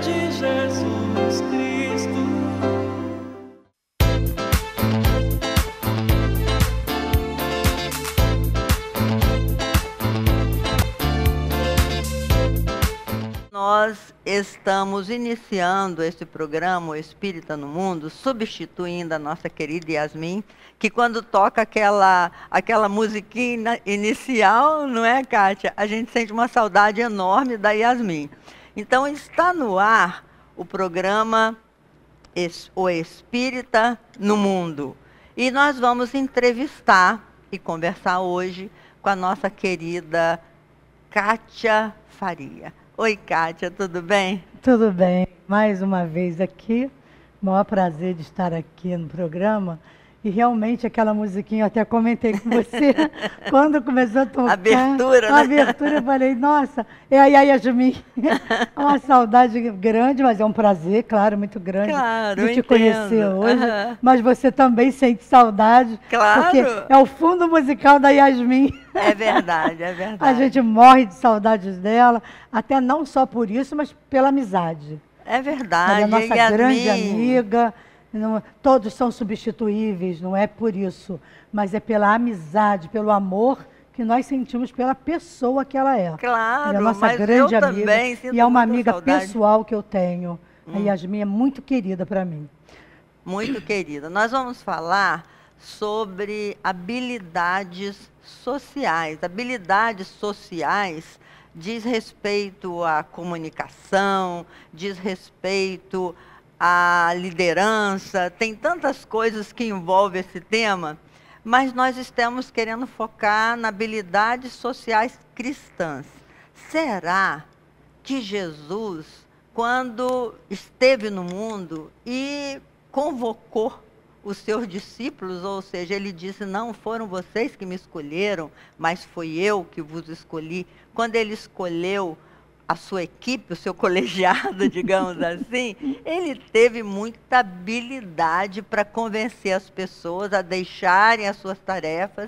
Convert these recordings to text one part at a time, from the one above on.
de Jesus Cristo. Nós estamos iniciando este programa, O Espírita no Mundo, substituindo a nossa querida Yasmin, que quando toca aquela musiquinha inicial, não é, Kátia? A gente sente uma saudade enorme da Yasmin. Então, está no ar o programa O Espírita no Mundo. E nós vamos entrevistar e conversar hoje com a nossa querida Kátia Faria. Oi, Kátia, tudo bem? Tudo bem. Mais uma vez aqui. Maior prazer de estar aqui no programa. E realmente aquela musiquinha, eu até comentei com você, quando começou a tocar. Abertura, a né? abertura, eu falei, nossa, é a Yasmin. É uma saudade grande, mas é um prazer, claro, muito grande Claro, de te conhecer hoje. Uhum. Mas você também sente saudade. Claro. Porque é o fundo musical da Yasmin. É verdade, é verdade. A gente morre de saudades dela, até não só por isso, mas pela amizade. É verdade. Ela é nossa Yasmin, grande amiga. Não, todos são substituíveis, não é por isso, mas é pela amizade, pelo amor que nós sentimos pela pessoa que ela é. Claro, ela é nossa mas grande eu amiga também sinto e é uma muita amiga saudade. pessoal que eu tenho. A Yasmin é muito querida para mim. Muito querida. Nós vamos falar sobre habilidades sociais. Habilidades sociais diz respeito à comunicação, diz respeito à liderança, tem tantas coisas que envolvem esse tema, mas nós estamos querendo focar na habilidades sociais cristãs. Será que Jesus, quando esteve no mundo e convocou os seus discípulos, ou seja, ele disse, não foram vocês que me escolheram, mas foi eu que vos escolhi. Quando ele escolheu a sua equipe, o seu colegiado, digamos assim, ele teve muita habilidade para convencer as pessoas a deixarem as suas tarefas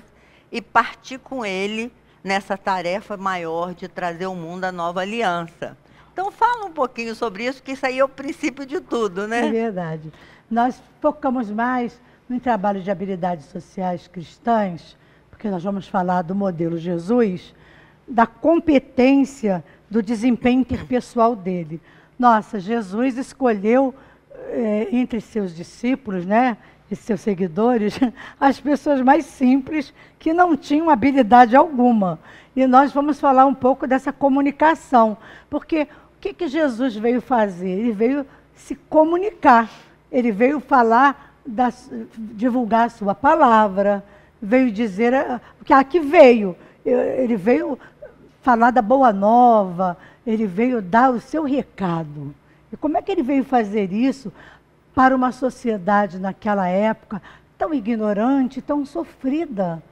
e partir com ele nessa tarefa maior de trazer ao mundo a nova aliança. Então, fala um pouquinho sobre isso, que isso aí é o princípio de tudo, né? É verdade. Nós focamos mais no trabalho de habilidades sociais cristãs, porque nós vamos falar do modelo Jesus, da competência do desempenho interpessoal dele. Nossa, Jesus escolheu entre seus discípulos, né, e seus seguidores, as pessoas mais simples que não tinham habilidade alguma. E nós vamos falar um pouco dessa comunicação, porque o que Jesus veio fazer? Ele veio se comunicar, ele veio falar, divulgar a sua palavra, veio dizer que veio. Ele veio falar da boa nova, ele veio dar o seu recado. E como é que ele veio fazer isso para uma sociedade naquela época tão ignorante, tão sofrida?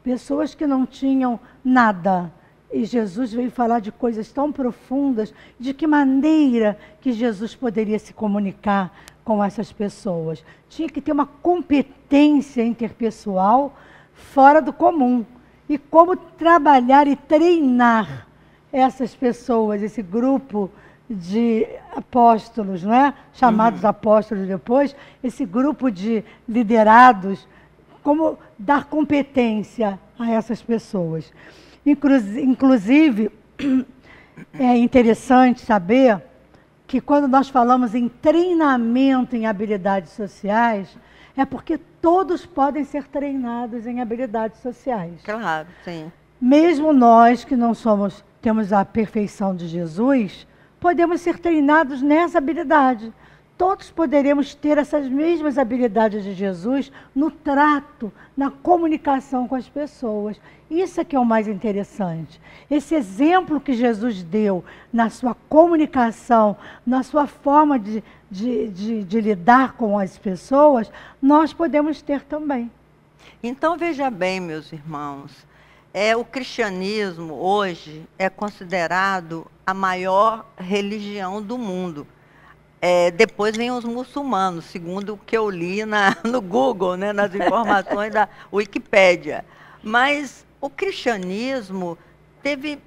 Pessoas que não tinham nada. E Jesus veio falar de coisas tão profundas, de que maneira que Jesus poderia se comunicar com essas pessoas. Tinha que ter uma competência interpessoal fora do comum. E como trabalhar e treinar essas pessoas, esse grupo de apóstolos, não é? Chamados apóstolos depois, esse grupo de liderados, como dar competência a essas pessoas. Inclusive, é interessante saber que quando nós falamos em treinamento em habilidades sociais, é porque todos podem ser treinados em habilidades sociais. Claro, sim. Mesmo nós que não temos a perfeição de Jesus, podemos ser treinados nessa habilidade. Todos poderemos ter essas mesmas habilidades de Jesus no trato, na comunicação com as pessoas. Isso é que é o mais interessante. Esse exemplo que Jesus deu na sua comunicação, na sua forma de lidar com as pessoas, nós podemos ter também. Então, veja bem, meus irmãos, o cristianismo hoje é considerado a maior religião do mundo. Depois vem os muçulmanos, segundo o que eu li no Google, né, nas informações da Wikipédia. Mas o cristianismo teve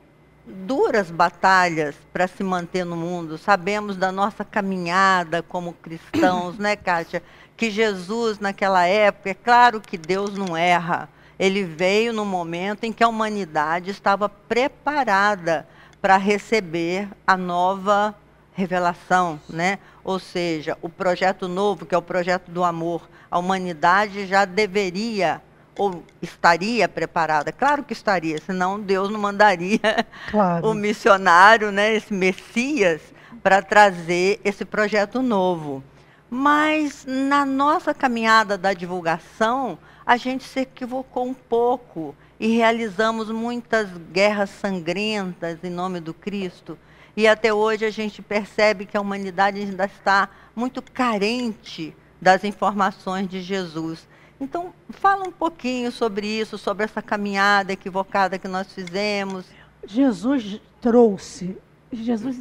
duras batalhas para se manter no mundo. Sabemos da nossa caminhada como cristãos, né, Kátia? Que Jesus, naquela época, é claro que Deus não erra. Ele veio no momento em que a humanidade estava preparada para receber a nova revelação, né? Ou seja, o projeto novo, que é o projeto do amor. A humanidade já deveria ou estaria preparada. Claro que estaria, senão Deus não mandaria Claro. o missionário, né, esse Messias, para trazer esse projeto novo. Mas na nossa caminhada da divulgação, a gente se equivocou um pouco e realizamos muitas guerras sangrentas em nome do Cristo. E até hoje a gente percebe que a humanidade ainda está muito carente das informações de Jesus. Então, fala um pouquinho sobre isso, sobre essa caminhada equivocada que nós fizemos. Jesus trouxe, Jesus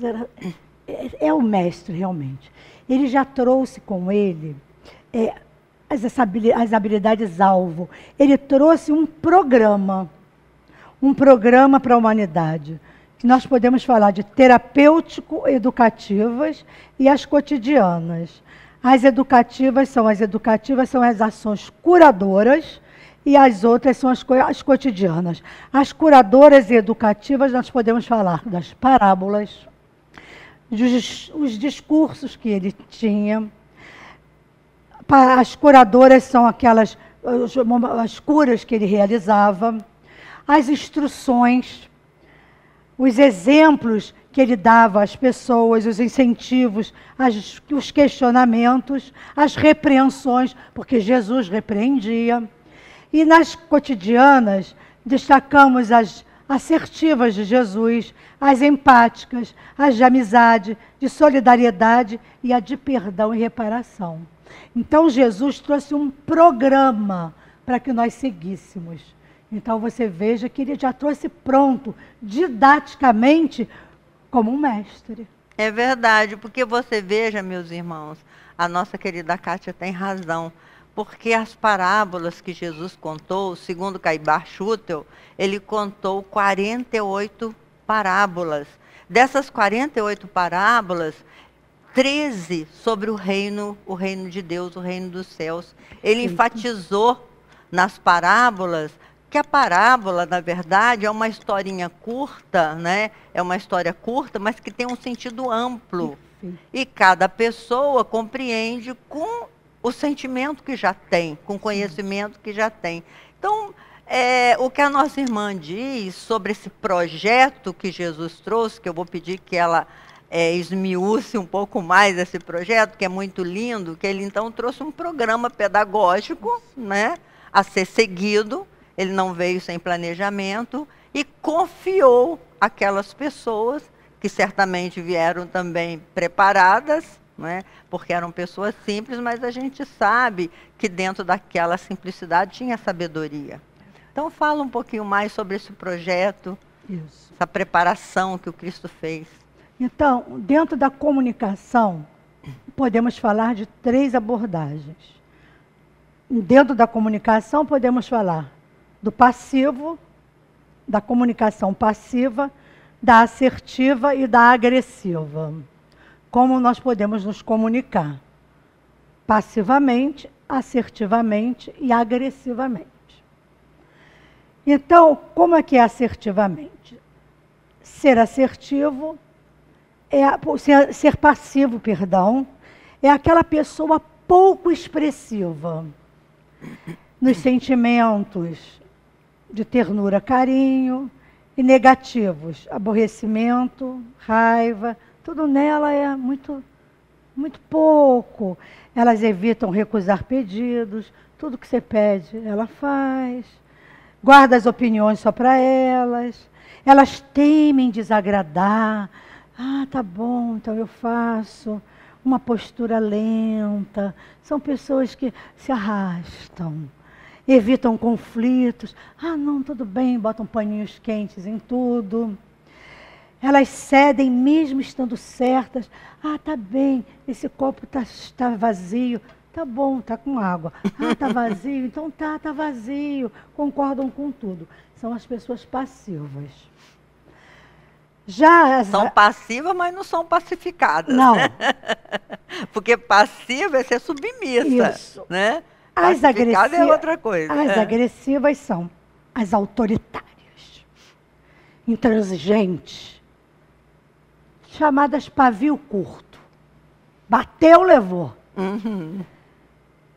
é o mestre realmente. Ele já trouxe com ele as habilidades alvo. Ele trouxe um programa para a humanidade. Que nós podemos falar de terapêutico, educativas e as cotidianas. As educativas são as ações curadoras e as outras são as cotidianas. As curadoras e educativas nós podemos falar das parábolas, os discursos que ele tinha. As curadoras são as curas que ele realizava, as instruções, os exemplos que ele dava às pessoas, os incentivos, os questionamentos, as repreensões, porque Jesus repreendia. E nas cotidianas, destacamos as assertivas de Jesus, as empáticas, as de amizade, de solidariedade e a de perdão e reparação. Então, Jesus trouxe um programa para que nós seguíssemos. Então, você veja que ele já trouxe pronto, didaticamente, como um mestre. É verdade, porque você veja, meus irmãos, a nossa querida Kátia tem razão, porque as parábolas que Jesus contou, segundo Caibar Schutel, ele contou 48 parábolas. Dessas 48 parábolas, 13 sobre o reino de Deus, o reino dos céus. Ele enfatizou nas parábolas que a parábola, na verdade, é uma historinha curta, né? É uma história curta, mas que tem um sentido amplo. E cada pessoa compreende com o sentimento que já tem, com o conhecimento que já tem. Então, o que a nossa irmã diz sobre esse projeto que Jesus trouxe, que eu vou pedir que ela esmiúce um pouco mais esse projeto, que é muito lindo, que ele então trouxe um programa pedagógico, né, a ser seguido. Ele não veio sem planejamento e confiou aquelas pessoas que certamente vieram também preparadas, né? Porque eram pessoas simples, mas a gente sabe que dentro daquela simplicidade tinha sabedoria. Então fala um pouquinho mais sobre esse projeto, essa preparação que o Cristo fez. Então, dentro da comunicação, podemos falar de 3 abordagens. Dentro da comunicação, podemos falar do passivo, da comunicação passiva, da assertiva e da agressiva. Como nós podemos nos comunicar? Passivamente, assertivamente e agressivamente. Então, como é que é assertivamente? Ser assertivo, ser passivo, é aquela pessoa pouco expressiva nos sentimentos de ternura, carinho, e negativos, aborrecimento, raiva, tudo nela é muito pouco. Elas evitam recusar pedidos, tudo que você pede, ela faz. Guarda as opiniões só para elas. Elas temem desagradar. Ah, tá bom, então eu faço. Uma postura lenta. São pessoas que se arrastam. Evitam conflitos. Ah, não, tudo bem, botam paninhos quentes em tudo. Elas cedem mesmo estando certas. Ah, tá bem, esse copo está vazio. Tá bom, tá com água. Ah, tá vazio, então tá vazio. Concordam com tudo. São as pessoas passivas. Já São passivas, mas não são pacificadas. Não. Porque passiva é ser submissa. Isso. Né? As Pacificada é outra coisa. As agressivas são as autoritárias, intransigentes, chamadas pavio curto. Bateu, levou. Uhum.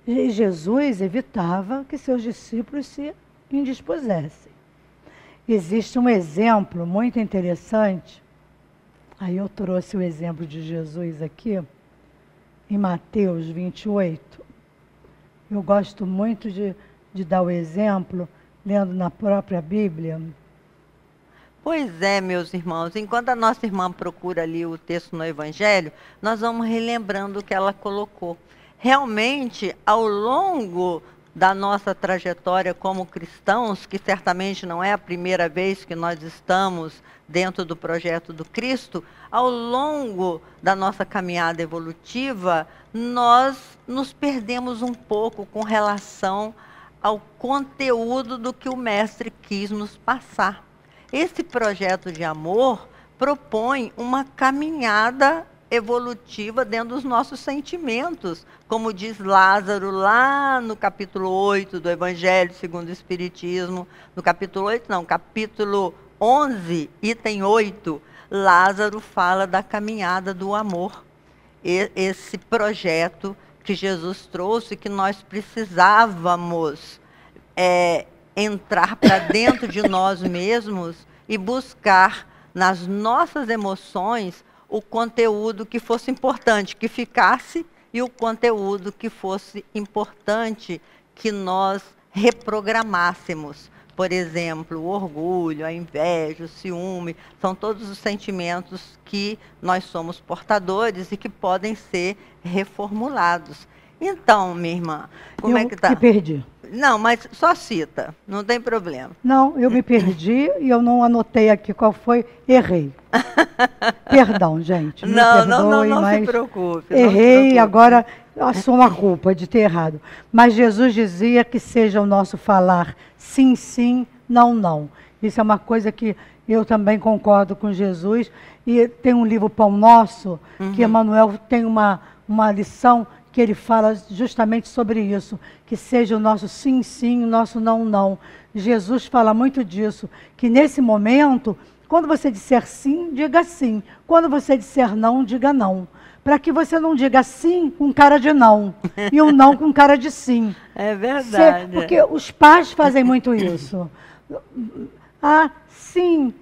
E Jesus evitava que seus discípulos se indispusessem. Existe um exemplo muito interessante, aí eu trouxe o exemplo de Jesus aqui, em Mateus 28. Eu gosto muito de dar o exemplo, lendo na própria Bíblia. Pois é, meus irmãos, enquanto a nossa irmã procura ali o texto no Evangelho, nós vamos relembrando o que ela colocou. Realmente, ao longo da nossa trajetória como cristãos, que certamente não é a primeira vez que nós estamos dentro do projeto do Cristo, ao longo da nossa caminhada evolutiva, nós nos perdemos um pouco com relação ao conteúdo do que o Mestre quis nos passar. Esse projeto de amor propõe uma caminhada evolutiva dentro dos nossos sentimentos, como diz Lázaro lá no capítulo 8 do Evangelho segundo o Espiritismo, no capítulo 8 não, capítulo 11, item 8, Lázaro fala da caminhada do amor. Esse projeto que Jesus trouxe, que nós precisávamos entrar para dentro de nós mesmos e buscar nas nossas emoções o conteúdo que fosse importante, que ficasse, e o conteúdo que fosse importante, que nós reprogramássemos. Por exemplo, o orgulho, a inveja, o ciúme, são todos os sentimentos que nós somos portadores e que podem ser reformulados. Então, minha irmã, como é que está? Eu me perdi. Não, mas só cita, não tem problema. Não, eu me perdi e eu não anotei aqui qual foi, errei. Perdão, gente. Não se preocupe. Errei, agora assumo a culpa de ter errado. Mas Jesus dizia que seja o nosso falar sim, sim, não, não. Isso é uma coisa que eu também concordo com Jesus. E tem um livro Pão Nosso, que Emmanuel tem uma lição que ele fala justamente sobre isso, que seja o nosso sim, sim, o nosso não, não. Jesus fala muito disso, que nesse momento, quando você disser sim, diga sim. Quando você disser não, diga não. Para que você não diga sim com cara de não, e um não com cara de sim. É verdade. Porque os pais fazem muito isso. Ah, sim,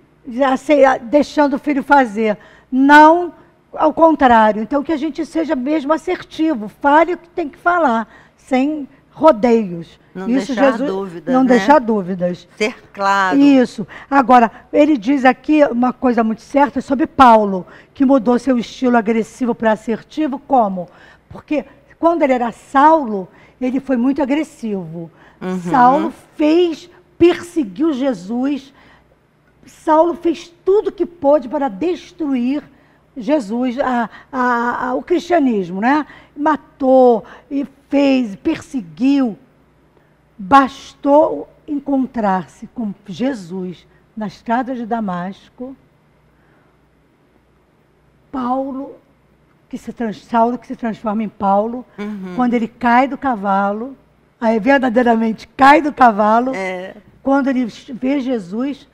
deixando o filho fazer. Não, ao contrário. Então, que a gente seja mesmo assertivo, fale o que tem que falar, sem rodeios. Não deixar dúvidas. Não deixar dúvidas. Ser claro. Isso. Agora, ele diz aqui uma coisa muito certa sobre Paulo, que mudou seu estilo agressivo para assertivo, como? Porque quando ele era Saulo, ele foi muito agressivo. Saulo perseguiu Jesus. Saulo fez tudo que pôde para destruir Jesus, o cristianismo, né? Matou, e fez, perseguiu. Bastou encontrar-se com Jesus na estrada de Damasco, Saulo que se transforma em Paulo, quando ele cai do cavalo, aí verdadeiramente cai do cavalo, quando ele vê Jesus,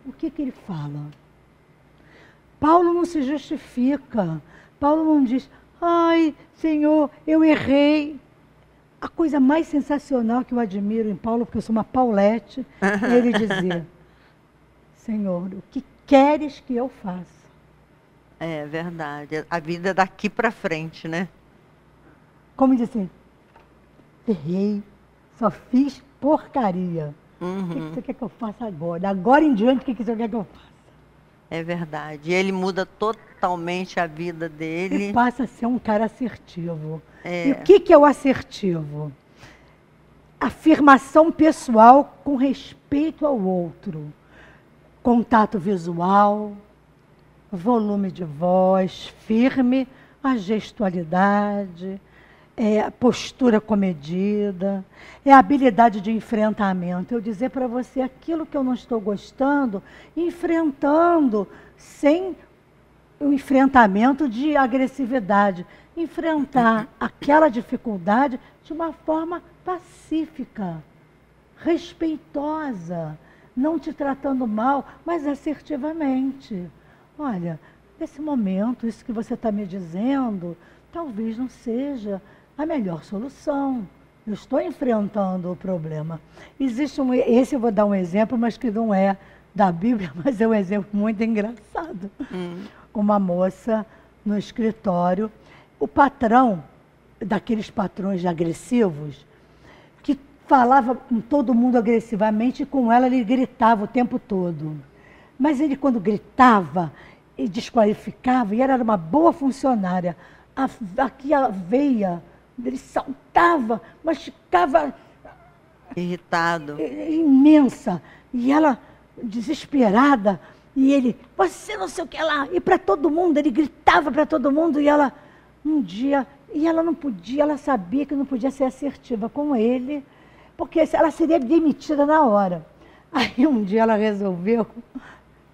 o que ele fala? Paulo não se justifica. Paulo não diz, ai, Senhor, eu errei. A coisa mais sensacional que eu admiro em Paulo, porque eu sou uma Paulette, é ele dizer, Senhor, o que queres que eu faça? É verdade. A vida é daqui para frente, né? Como diz assim, errei, só fiz porcaria. O que você quer que eu faça agora? Agora em diante, o que você quer que eu faça? É verdade. E ele muda totalmente a vida dele. E passa a ser um cara assertivo. E o que é o assertivo? Afirmação pessoal com respeito ao outro. Contato visual, volume de voz firme, a gestualidade, é a postura comedida, é a habilidade de enfrentamento. Eu dizer para você aquilo que eu não estou gostando, enfrentando, sem o enfrentamento de agressividade. Enfrentar aquela dificuldade de uma forma pacífica, respeitosa, não te tratando mal, mas assertivamente. Olha, nesse momento, isso que você está me dizendo, talvez não seja a melhor solução. Eu estou enfrentando o problema. Existe esse eu vou dar um exemplo, mas que não é da Bíblia, mas é um exemplo muito engraçado. Uma moça no escritório, o patrão, daqueles patrões agressivos, que falava com todo mundo agressivamente e com ela ele gritava o tempo todo. Mas ele, quando gritava, ele desqualificava, e ela era uma boa funcionária. Aqui a veia, ele saltava, mas ficava irritado, imensa. E ela, desesperada, e ele, você não sei o que lá, e para todo mundo, ele gritava para todo mundo, e ela, um dia, e ela não podia, ela sabia que não podia ser assertiva com ele, porque ela seria demitida na hora. Aí um dia ela resolveu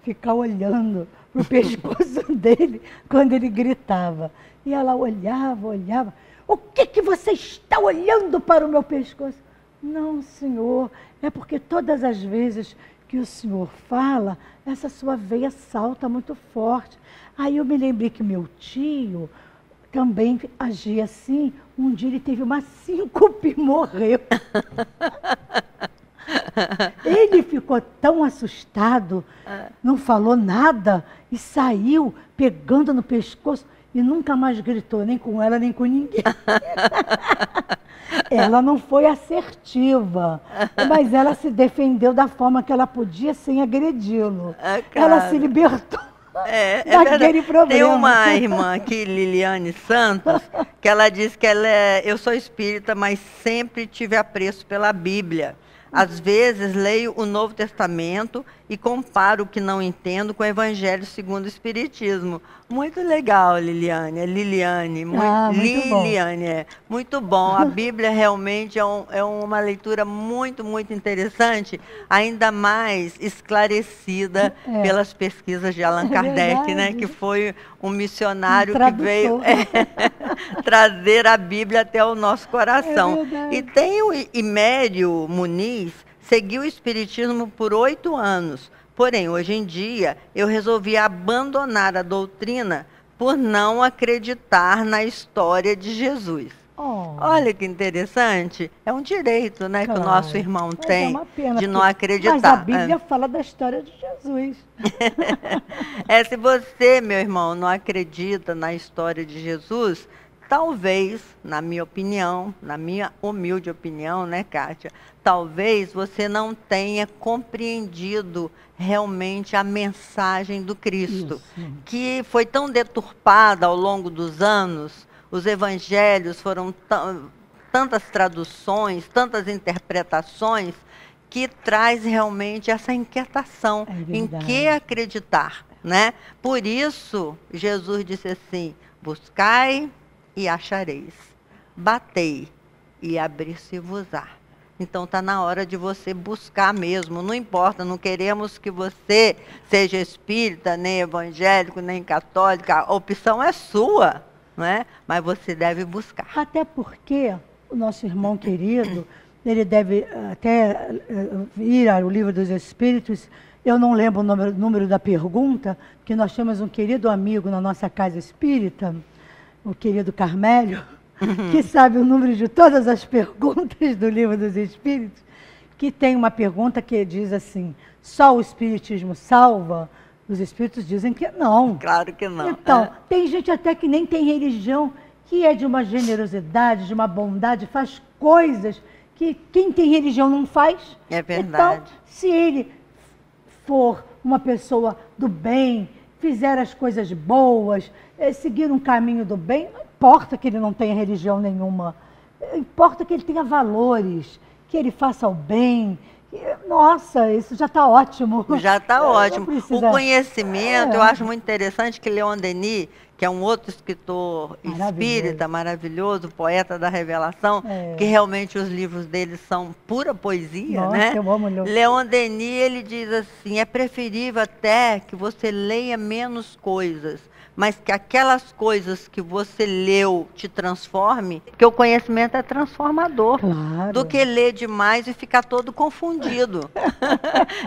ficar olhando para o pescoço dele quando ele gritava. E ela olhava, olhava. O que você está olhando para o meu pescoço? Não, senhor, é porque todas as vezes que o senhor fala, essa sua veia salta muito forte. Aí eu me lembrei que meu tio também agia assim. Um dia ele teve uma síncope e morreu. Ele ficou tão assustado, não falou nada e saiu pegando no pescoço e nunca mais gritou, nem com ela, nem com ninguém. Ela não foi assertiva, mas ela se defendeu da forma que ela podia sem agredi-lo. Ela se libertou. Daquele problema. Tem uma irmã aqui, Liliane Santos, que ela diz que eu sou espírita, mas sempre tive apreço pela Bíblia. Às vezes leio o Novo Testamento e comparo o que não entendo com o Evangelho segundo o Espiritismo. Muito legal, Liliane. É Liliane. Muito Liliane, bom. é. Muito bom. A Bíblia realmente é uma leitura muito, muito interessante, ainda mais esclarecida pelas pesquisas de Allan Kardec, né, que foi um missionário que veio trazer a Bíblia até o nosso coração. E tem o Imério Muniz, seguiu o Espiritismo por 8 anos. Porém, hoje em dia, eu resolvi abandonar a doutrina por não acreditar na história de Jesus. Olha que interessante. É um direito, né, que o nosso irmão tem de não acreditar. Mas a Bíblia fala da história de Jesus. Se você, meu irmão, não acredita na história de Jesus, talvez, na minha opinião, na minha humilde opinião, né, Kátia? Talvez você não tenha compreendido realmente a mensagem do Cristo, que foi tão deturpada ao longo dos anos. Os evangelhos foram tantas traduções, tantas interpretações, que traz realmente essa inquietação em que acreditar, né? Por isso, Jesus disse assim, buscai e achareis, batei e abrir-se-vos-á. Então está na hora de você buscar mesmo, não importa, não queremos que você seja espírita, nem evangélico, nem católico, a opção é sua, não é? Mas você deve buscar. Até porque o nosso irmão querido, ele deve até ir ao Livro dos Espíritos. Eu não lembro o número da pergunta, porque nós temos um querido amigo na nossa casa espírita, o querido Carmélio, que sabe o número de todas as perguntas do Livro dos Espíritos, que tem uma pergunta que diz assim, só o Espiritismo salva? Os Espíritos dizem que não. Claro que não. Então, tem gente até que nem tem religião, que é de uma generosidade, de uma bondade, faz coisas que quem tem religião não faz. É verdade. Então, se ele for uma pessoa do bem, fizer as coisas boas, seguir um caminho do bem, não importa que ele não tenha religião nenhuma, importa que ele tenha valores, que ele faça o bem, Nossa, isso já está ótimo. Já está ótimo. Precisa... O conhecimento, eu acho muito interessante que Leon Denis, que é um outro escritor espírita maravilhoso, poeta da revelação, que realmente os livros dele são pura poesia, nossa, né? Eu amo Leon Denis, ele diz assim, é preferível até que você leia menos coisas, mas que aquelas coisas que você leu te transforme, porque o conhecimento é transformador, do que ler demais e ficar todo confundido.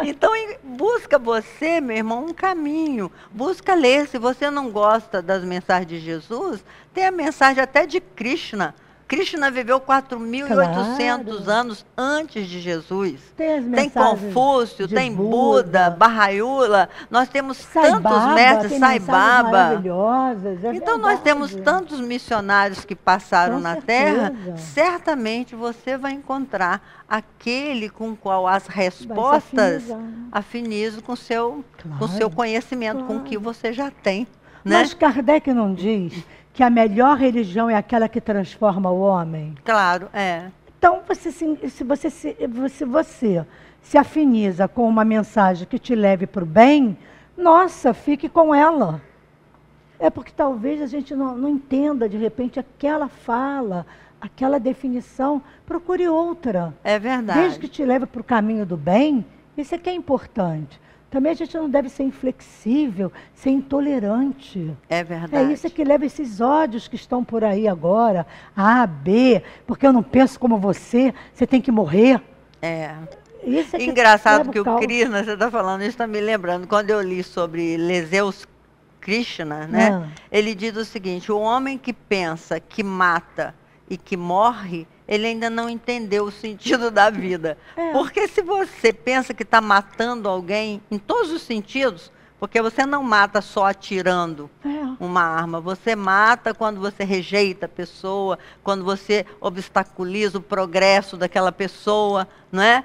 Então, busca você, meu irmão, um caminho. Busca ler. Se você não gosta das mensagens de Jesus, tem a mensagem até de Krishna. Krishna viveu 4.800 anos antes de Jesus. Tem Confúcio, tem Buda, Baha'u'lláh. Nós temos tantos mestres, Sai Baba. Então nós temos tantos missionários que passaram na Terra. Certamente você vai encontrar aquele com o qual as respostas afinizam com o seu conhecimento, com o que você já tem. Né? Mas Kardec não diz que a melhor religião é aquela que transforma o homem? Claro, é. Então, se você se afiniza com uma mensagem que te leve para o bem, nossa, fique com ela. É porque talvez a gente não entenda, de repente, aquela fala, aquela definição, procure outra. É verdade. Desde que te leve para o caminho do bem, isso é que é importante. Também a gente não deve ser inflexível, ser intolerante. É verdade. É isso que leva esses ódios que estão por aí agora, A, B, porque eu não penso como você tem que morrer. É. Isso é que engraçado que o Krishna, você está falando isso, está me lembrando, quando eu li sobre Leseus Krishna, né? Ele diz o seguinte, o homem que pensa que mata e que morre, ele ainda não entendeu o sentido da vida. Porque se você pensa que está matando alguém, em todos os sentidos, porque você não mata só atirando uma arma, você mata quando você rejeita a pessoa, quando você obstaculiza o progresso daquela pessoa, não é?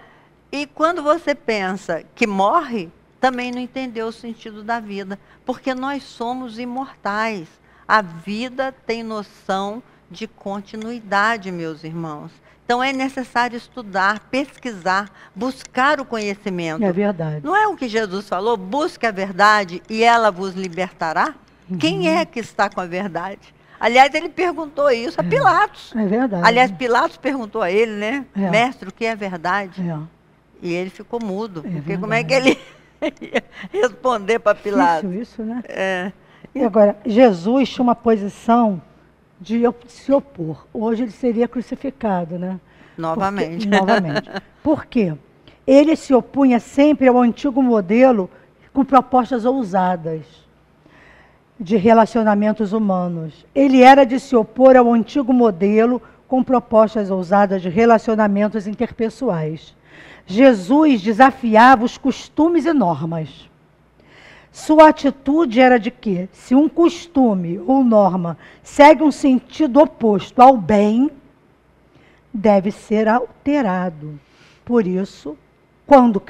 E quando você pensa que morre, também não entendeu o sentido da vida, porque nós somos imortais. A vida tem noção de continuidade, meus irmãos. Então é necessário estudar, pesquisar, buscar o conhecimento. É verdade. Não é o que Jesus falou? Busque a verdade e ela vos libertará? Quem é que está com a verdade? Aliás, ele perguntou isso a Pilatos. É verdade. Aliás, Pilatos perguntou a ele, né? Mestre, o que é verdade? E ele ficou mudo. Porque como é que ele ia responder para Pilatos? Isso, né? E agora, Jesus tinha uma posição de se opor. Hoje ele seria crucificado, né? Novamente. Novamente. Por quê? Ele se opunha sempre ao antigo modelo com propostas ousadas de relacionamentos humanos. Ele era de se opor ao antigo modelo com propostas ousadas de relacionamentos interpessoais. Jesus desafiava os costumes e normas. Sua atitude era de que, se um costume ou norma segue um sentido oposto ao bem, deve ser alterado. Por isso, quando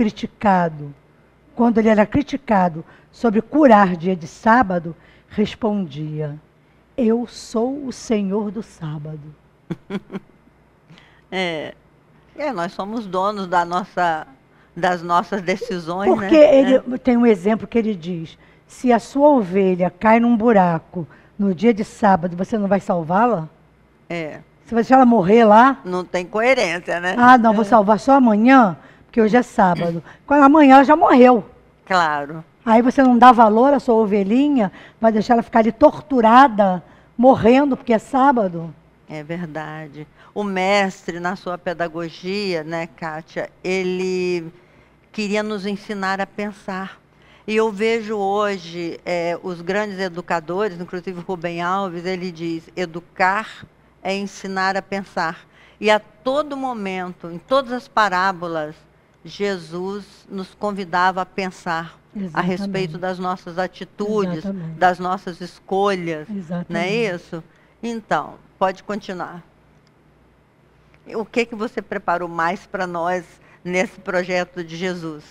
ele era criticado sobre curar dia de sábado, respondia, eu sou o Senhor do sábado. Nós somos donos das nossas decisões, porque ele tem um exemplo que ele diz, se a sua ovelha cai num buraco no dia de sábado, você não vai salvá-la? Se você ela morrer lá... Não tem coerência, né? Ah, não, vou salvar só amanhã, porque hoje é sábado. Quando amanhã ela já morreu. Claro. Aí você não dá valor à sua ovelhinha, vai deixar ela ficar ali torturada, morrendo, porque é sábado. É verdade. O mestre, na sua pedagogia, né, Kátia, ele queria nos ensinar a pensar. E eu vejo hoje os grandes educadores, inclusive Rubem Alves, ele diz, educar é ensinar a pensar. E a todo momento, em todas as parábolas, Jesus nos convidava a pensar a respeito das nossas atitudes, das nossas escolhas. Não é isso? Então, pode continuar. O que você preparou mais para nós nesse projeto de Jesus?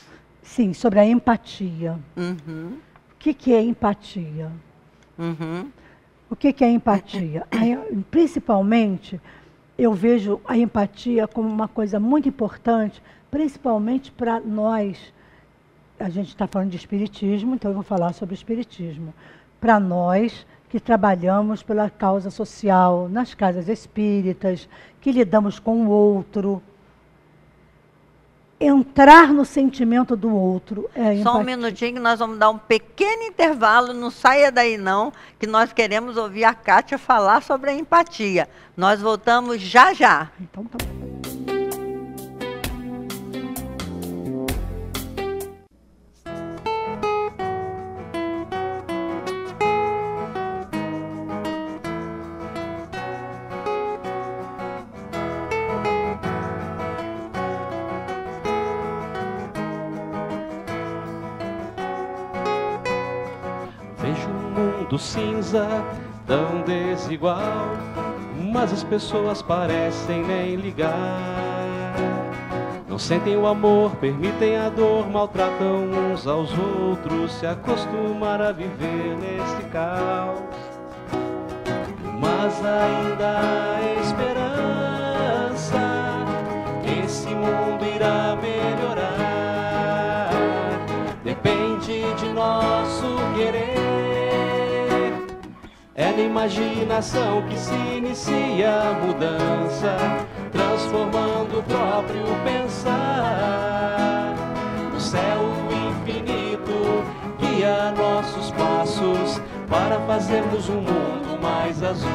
Sim, sobre a empatia. Uhum. O que é empatia? Uhum. O que é empatia? Principalmente, eu vejo a empatia como uma coisa muito importante principalmente para nós. A gente está falando de espiritismo, então eu vou falar sobre o espiritismo. Para nós que trabalhamos pela causa social, nas casas espíritas, que lidamos com o outro, entrar no sentimento do outro é empatia. Só um minutinho que nós vamos dar um pequeno intervalo, não saia daí não, que nós queremos ouvir a Kátia falar sobre a empatia. Nós voltamos já já. Então tá bom. Vejo um mundo cinza, tão desigual, mas as pessoas parecem nem ligar. Não sentem o amor, permitem a dor, maltratam uns aos outros, se acostumar a viver nesse caos. Mas ainda há esperança, esse mundo irá melhorar. Depende de nosso querer. É na imaginação que se inicia a mudança, transformando o próprio pensar. O céu infinito guia nossos passos para fazermos um mundo mais azul.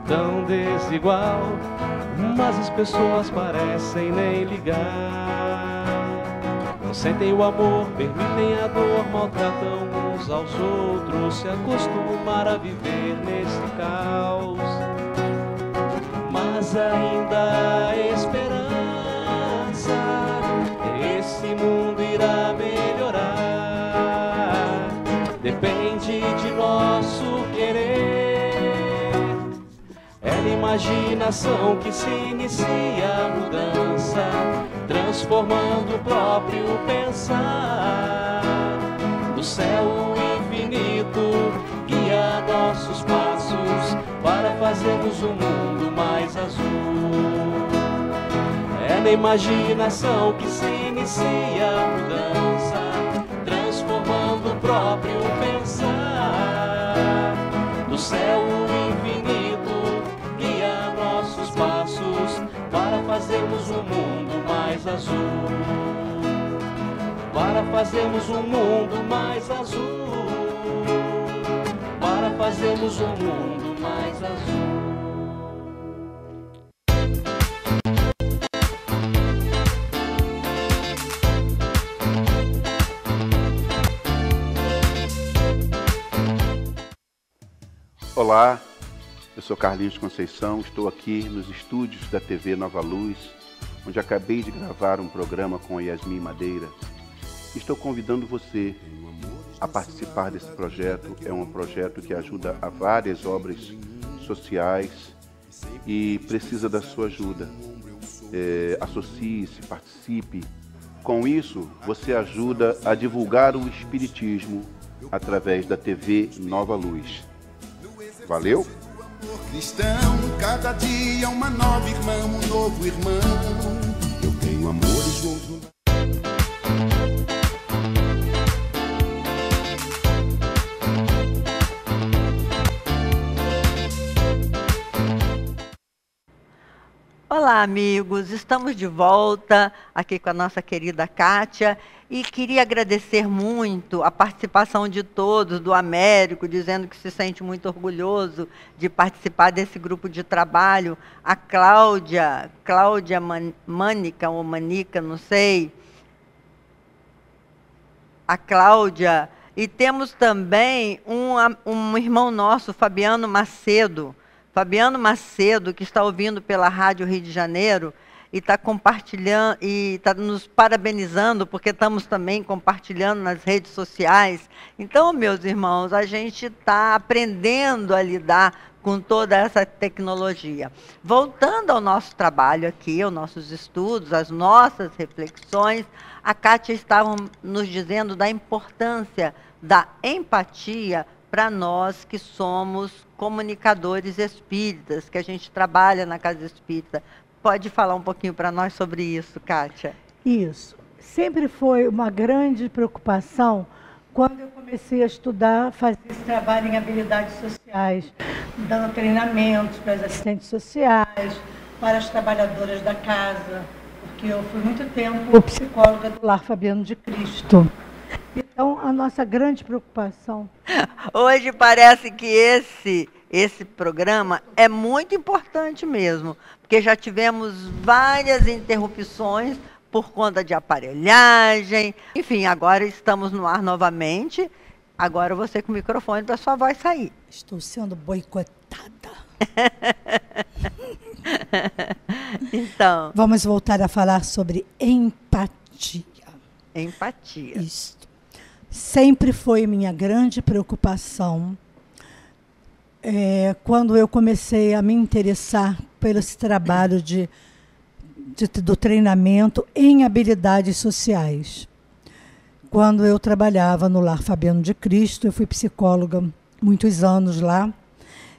Tão desigual, mas as pessoas parecem nem ligar. Não sentem o amor, permitem a dor, maltratam uns aos outros, se acostumar a viver nesse caos. Mas ainda há esperança, esse mundo irá melhorar. Depende de nosso querer. É na imaginação que se inicia a mudança, transformando o próprio pensar. O céu infinito guia nossos passos para fazermos um mundo mais azul. É na imaginação que se inicia a mudança, transformando o próprio pensar. Do céu infinito nossos passos para fazermos um mundo mais azul, para fazermos um mundo mais azul, para fazermos um mundo mais azul. Olá, eu sou Carlinhos Conceição, estou aqui nos estúdios da TV Nova Luz, onde acabei de gravar um programa com a Yasmin Madeira. Estou convidando você a participar desse projeto. É um projeto que ajuda a várias obras sociais e precisa da sua ajuda. Associe-se, participe. Com isso, você ajuda a divulgar o Espiritismo através da TV Nova Luz. Valeu? Cristão, cada dia uma nova irmã, um novo irmão. Eu tenho amores bons. Olá, amigos, estamos de volta aqui com a nossa querida Kátia e queria agradecer muito a participação de todos, do Américo, dizendo que se sente muito orgulhoso de participar desse grupo de trabalho, a Cláudia Mânica ou Manica, não sei, a Cláudia, e temos também um irmão nosso, Fabiano Macedo, que está ouvindo pela Rádio Rio de Janeiro, e está compartilhando, e está nos parabenizando, porque estamos também compartilhando nas redes sociais. Então, meus irmãos, a gente está aprendendo a lidar com toda essa tecnologia. Voltando ao nosso trabalho aqui, aos nossos estudos, às nossas reflexões, a Kátia estava nos dizendo da importância da empatia para nós que somos comunicadores espíritas, que a gente trabalha na Casa Espírita. Pode falar um pouquinho para nós sobre isso, Kátia? Isso. Sempre foi uma grande preocupação quando eu comecei a estudar, fazer esse trabalho em habilidades sociais, dando treinamentos para as assistentes sociais, para as trabalhadoras da casa, porque eu fui muito tempo psicóloga do Lar Fabiano de Cristo. Então, a nossa grande preocupação... Hoje parece que esse programa é muito importante mesmo, porque já tivemos várias interrupções por conta de aparelhagem. Enfim, agora estamos no ar novamente. Agora você com o microfone para sua voz sair. Estou sendo boicotada. Então, vamos voltar a falar sobre empatia. Empatia. Isso. Sempre foi minha grande preocupação quando eu comecei a me interessar pelo esse trabalho do treinamento em habilidades sociais. Quando eu trabalhava no Lar Fabiano de Cristo, eu fui psicóloga muitos anos lá,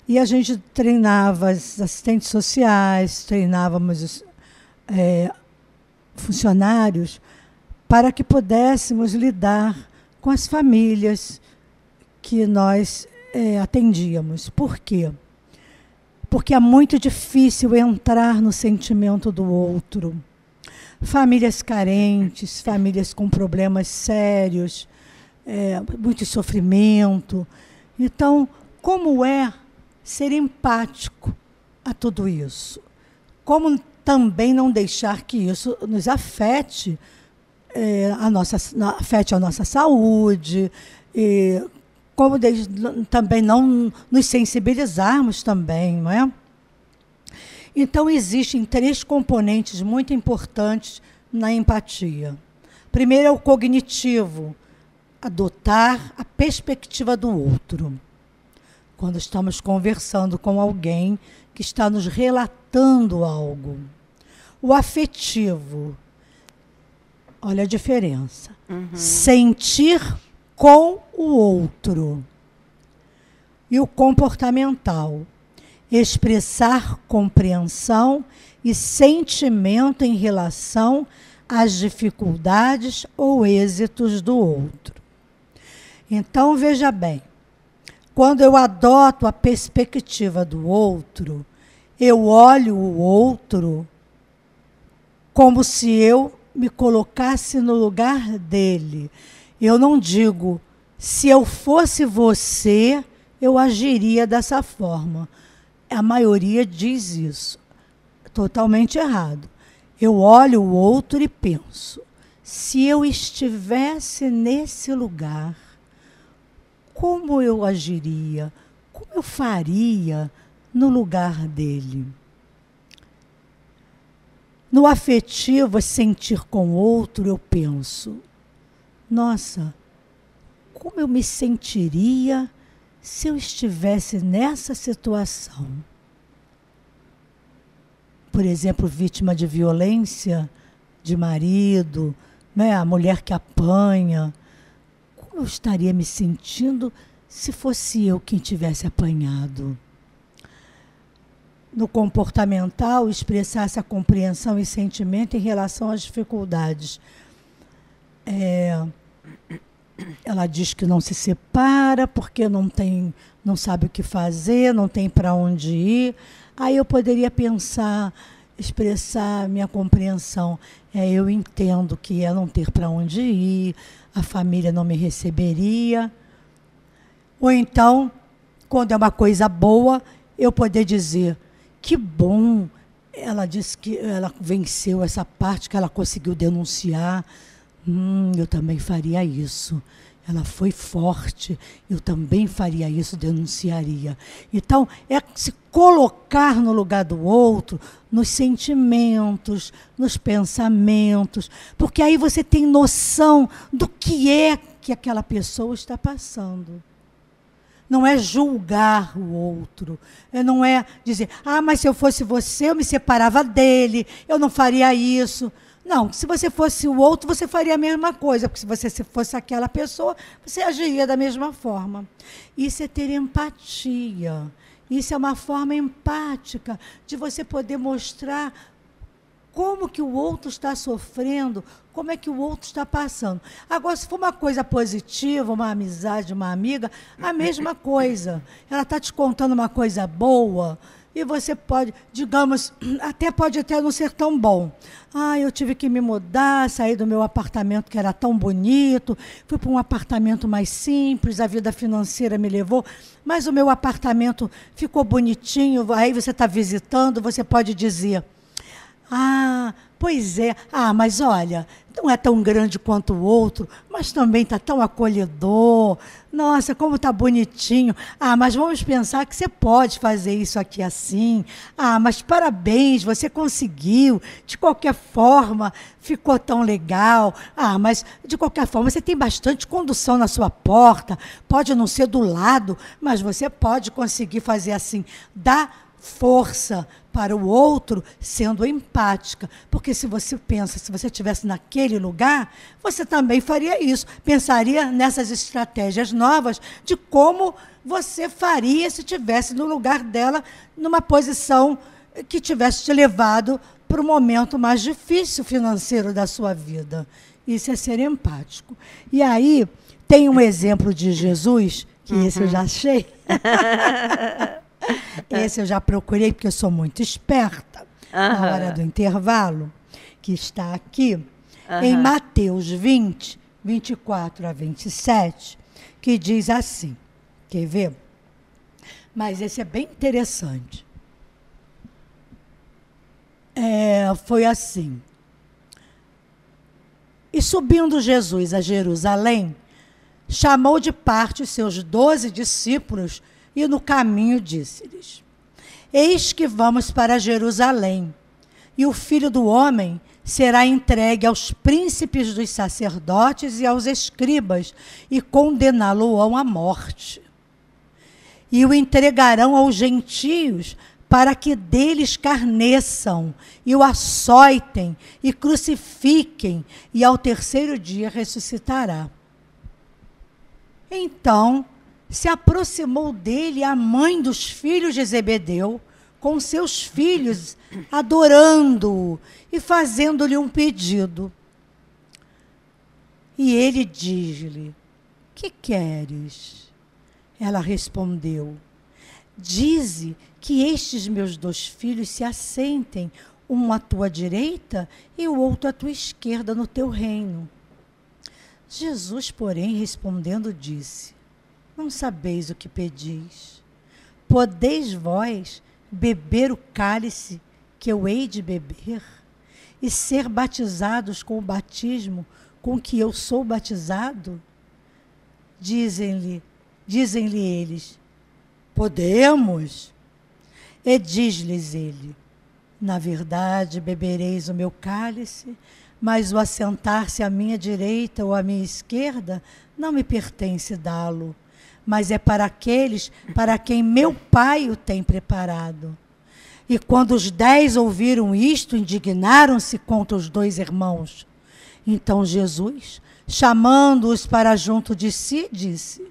e a gente treinava as assistentes sociais, treinávamos os funcionários para que pudéssemos lidar com as famílias que nós atendíamos. Por quê? Porque é muito difícil entrar no sentimento do outro. Famílias carentes, famílias com problemas sérios, muito sofrimento. Então, como é ser empático a tudo isso? Como também não deixar que isso nos afete, afete a nossa saúde, como também não nos sensibilizarmos também, não é? Então, existem 3 componentes muito importantes na empatia. Primeiro é o cognitivo, adotar a perspectiva do outro. Quando estamos conversando com alguém que está nos relatando algo. O afetivo, olha a diferença. Sentir com o outro. E o comportamental, expressar compreensão e sentimento em relação às dificuldades ou êxitos do outro. Então, veja bem, quando eu adoto a perspectiva do outro, eu olho o outro como se eu me colocasse no lugar dele. Eu não digo, se eu fosse você, eu agiria dessa forma. A maioria diz isso. Totalmente errado. Eu olho o outro e penso, se eu estivesse nesse lugar, como eu agiria? Como eu faria no lugar dele? No afetivo, sentir com o outro, eu penso, nossa, como eu me sentiria se eu estivesse nessa situação? Por exemplo, vítima de violência de marido, né? A mulher que apanha. Como eu estaria me sentindo se fosse eu quem tivesse apanhado? No comportamental, expressar essa compreensão e sentimento em relação às dificuldades. Ela diz que não se separa porque não sabe o que fazer, não tem para onde ir. Aí eu poderia pensar, expressar minha compreensão. Eu entendo que é não ter para onde ir, a família não me receberia. Ou então, quando é uma coisa boa, eu poder dizer, que bom, ela disse que ela venceu essa parte, que ela conseguiu denunciar. Eu também faria isso. ela foi forte, eu também faria isso, denunciaria. Então, é se colocar no lugar do outro, nos sentimentos, nos pensamentos, porque aí você tem noção do que é que aquela pessoa está passando. Não é julgar o outro, não é dizer, mas se eu fosse você, eu me separava dele, eu não faria isso. Não, se você fosse o outro, você faria a mesma coisa, porque se você fosse aquela pessoa, você agiria da mesma forma. Isso é ter empatia, isso é uma forma empática de você poder mostrar como que o outro está sofrendo, como é que o outro está passando. Agora, se for uma coisa positiva, uma amizade, uma amiga, a mesma coisa. Ela está te contando uma coisa boa e você pode, digamos, pode até não ser tão bom. Eu tive que me mudar, sair do meu apartamento que era tão bonito, fui para um apartamento mais simples, a vida financeira me levou, mas o meu apartamento ficou bonitinho, aí você está visitando, você pode dizer... pois é. Mas olha, não é tão grande quanto o outro, mas também está tão acolhedor. Nossa, como está bonitinho. Mas vamos pensar que você pode fazer isso aqui assim. Mas parabéns, você conseguiu. De qualquer forma, ficou tão legal. Mas de qualquer forma, você tem bastante condução na sua porta. Pode não ser do lado, mas você pode conseguir fazer assim. Dá força para o outro, sendo empática. Porque se você pensa, se você estivesse naquele lugar, você também faria isso. Pensaria nessas estratégias novas de como você faria se estivesse no lugar dela, numa posição que tivesse te levado para o momento mais difícil financeiro da sua vida. Isso é ser empático. E aí, tem um exemplo de Jesus, que esse eu já achei. Esse eu já procurei, porque eu sou muito esperta, na hora do intervalo, que está aqui, em Mateus 20, 24 a 27, que diz assim, quer ver? Mas esse é bem interessante. Foi assim. E subindo Jesus a Jerusalém, chamou de parte os seus 12 discípulos e no caminho disse-lhes: Eis que vamos para Jerusalém, e o Filho do Homem será entregue aos príncipes dos sacerdotes e aos escribas, e condená-lo-ão à morte. E o entregarão aos gentios, para que dele escarneçam, e o açoitem, e crucifiquem, e ao terceiro dia ressuscitará. Então se aproximou dele a mãe dos filhos de Zebedeu, com seus filhos, adorando-o e fazendo-lhe um pedido. E ele diz-lhe: Que queres? Ela respondeu: Dize que estes meus 2 filhos se assentem, um à tua direita e o outro à tua esquerda no teu reino. Jesus, porém, respondendo, disse: Não sabeis o que pedis. Podeis vós beber o cálice que eu hei de beber e ser batizados com o batismo com que eu sou batizado? Dizem-lhe eles: Podemos. E diz-lhes ele: Na verdade, bebereis o meu cálice, mas o assentar-se à minha direita ou à minha esquerda não me pertence dá-lo, mas é para aqueles para quem meu Pai o tem preparado. E quando os 10 ouviram isto, indignaram-se contra os 2 irmãos. Então Jesus, chamando-os para junto de si, disse: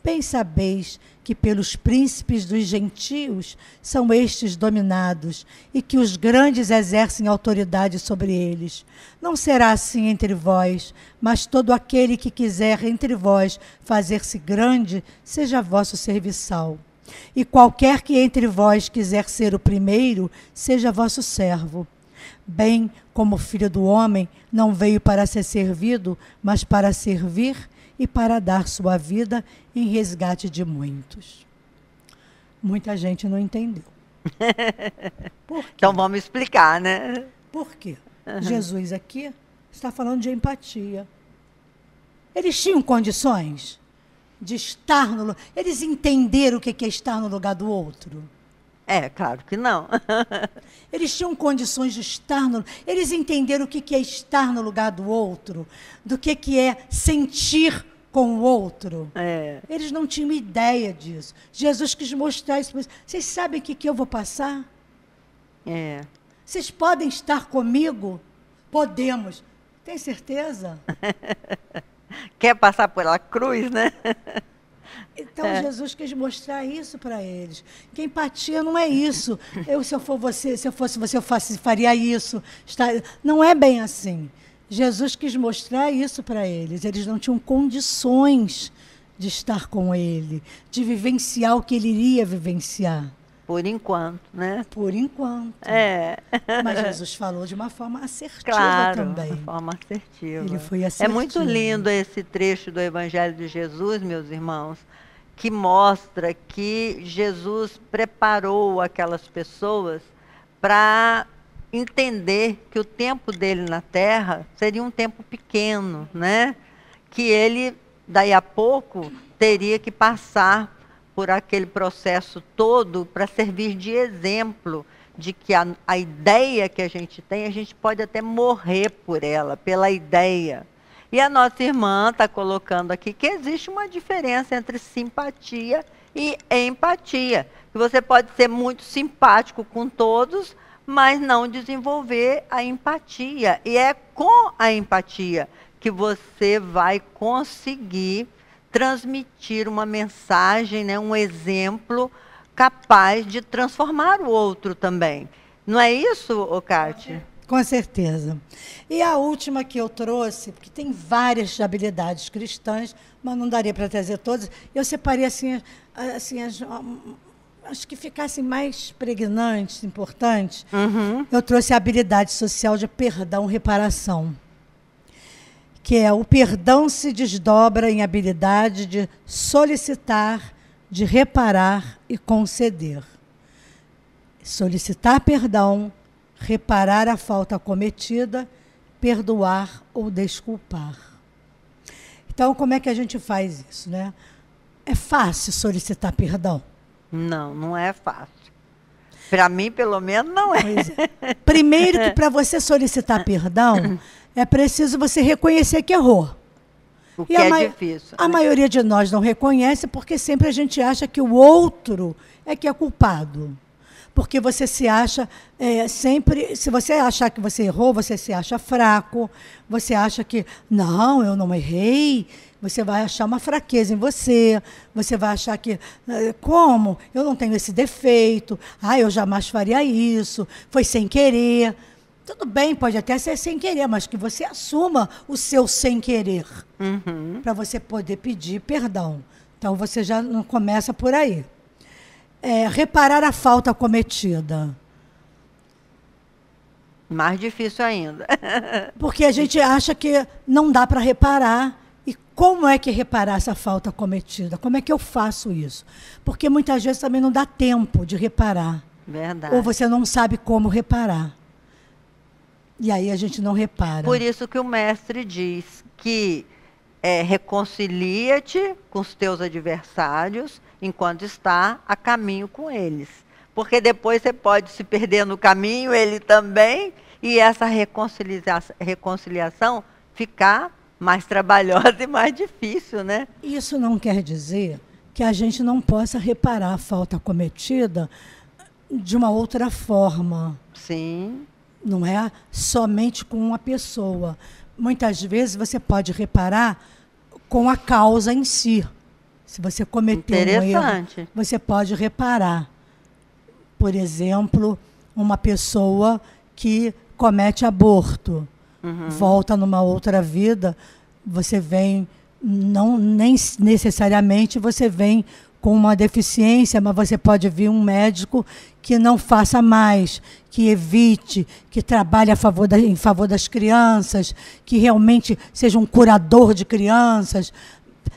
Bem sabeis que pelos príncipes dos gentios são estes dominados, e que os grandes exercem autoridade sobre eles. Não será assim entre vós, mas todo aquele que quiser entre vós fazer-se grande, seja vosso serviçal. E qualquer que entre vós quiser ser o primeiro, seja vosso servo. Bem como o Filho do Homem não veio para ser servido, mas para servir e para dar sua vida em resgate de muitos. Muita gente não entendeu. Por quê? Então vamos explicar, né? Por quê? Jesus aqui está falando de empatia. Eles tinham condições de estar no lugar. Eles entenderam o que é estar no lugar do outro. Claro que não. Eles tinham condições de estar no... Eles entenderam o que é estar no lugar do outro, do que é sentir com o outro. Eles não tinham ideia disso. Jesus quis mostrar isso. Vocês sabem o que eu vou passar? Vocês podem estar comigo? Podemos. Tem certeza? Quer passar pela cruz, né? Então, Jesus quis mostrar isso para eles. Que empatia não é isso. Se eu fosse você, eu faria isso. Não é bem assim. Jesus quis mostrar isso para eles. Eles não tinham condições de estar com ele, de vivenciar o que ele iria vivenciar. Por enquanto, né? Por enquanto. Mas Jesus falou de uma forma assertiva também. De uma forma assertiva. Ele foi assertivo. É muito lindo esse trecho do Evangelho de Jesus, meus irmãos, que mostra que Jesus preparou aquelas pessoas para entender que o tempo dele na Terra seria um tempo pequeno, né? Que ele, daí a pouco, teria que passar por aquele processo todo para servir de exemplo de que a ideia que a gente tem, a gente pode até morrer por ela, pela ideia. E a nossa irmã está colocando aqui que existe uma diferença entre simpatia e empatia. Que você pode ser muito simpático com todos, mas não desenvolver a empatia. E é com a empatia que você vai conseguir transmitir uma mensagem, né, um exemplo capaz de transformar o outro também. Não é isso, Cátia? Com certeza. E a última que eu trouxe, porque tem várias habilidades cristãs, mas não daria para trazer todas, eu separei assim acho que ficassem mais pregnantes, importantes. Eu trouxe a habilidade social de perdão, reparação. Que é o perdão se desdobra em habilidade de solicitar, de reparar e conceder. Solicitar perdão, reparar a falta cometida, perdoar ou desculpar. Então, como é que a gente faz isso, né? É fácil solicitar perdão? Não, não é fácil. Para mim, pelo menos, não é. Pois é. Primeiro que para você solicitar perdão, é preciso você reconhecer que errou. O que é difícil. A maioria de nós não reconhece porque sempre a gente acha que o outro é que é culpado. Porque você se acha sempre... Se você achar que você errou, você se acha fraco. Você acha que, não, eu não errei. Você vai achar uma fraqueza em você. Você vai achar que, como? Eu não tenho esse defeito. Eu jamais faria isso. Foi sem querer. Tudo bem, pode até ser sem querer, mas que você assuma o seu sem querer. Para você poder pedir perdão. Então, você já não começa por aí. Reparar a falta cometida. Mais difícil ainda. Porque a gente acha que não dá para reparar. E como é que reparar essa falta cometida? Como é que eu faço isso? Porque muitas vezes também não dá tempo de reparar. Verdade. Ou você não sabe como reparar. E aí a gente não repara. Por isso que o mestre diz que reconcilia-te com os teus adversários enquanto está a caminho com eles. Porque depois você pode se perder no caminho, ele também, e essa reconciliação ficar mais trabalhosa e mais difícil, né? Isso não quer dizer que a gente não possa reparar a falta cometida de uma outra forma. Sim. Não é somente com uma pessoa. Muitas vezes você pode reparar com a causa em si. Se você cometeu um erro, você pode reparar. Por exemplo, uma pessoa que comete aborto, volta numa outra vida, você vem, nem necessariamente você vem com uma deficiência, mas você pode vir um médico que não faça mais, que evite, que trabalhe em favor das crianças, que realmente seja um curador de crianças.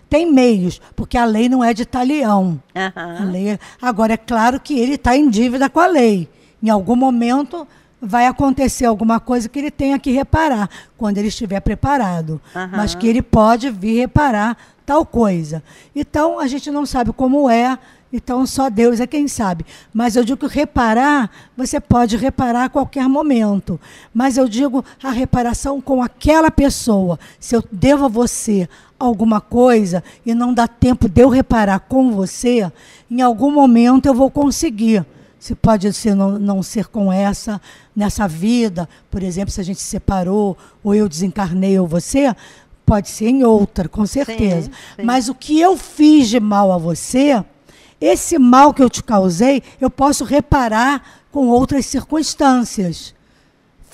Tem meios, porque a lei não é de talião. A lei agora, é claro que ele está em dívida com a lei. Em algum momento vai acontecer alguma coisa que ele tenha que reparar, quando ele estiver preparado. Mas que ele pode vir reparar tal coisa. Então, a gente não sabe como é, então só Deus é quem sabe. Mas eu digo que reparar, você pode reparar a qualquer momento. Mas eu digo a reparação com aquela pessoa. Se eu devo a você alguma coisa e não dá tempo de eu reparar com você, em algum momento eu vou conseguir. Se pode ser, não ser com nessa vida, por exemplo, se a gente se separou, ou eu desencarnei, ou você, pode ser em outra, com certeza. Sim. Mas o que eu fiz de mal a você, esse mal que eu te causei, eu posso reparar com outras circunstâncias.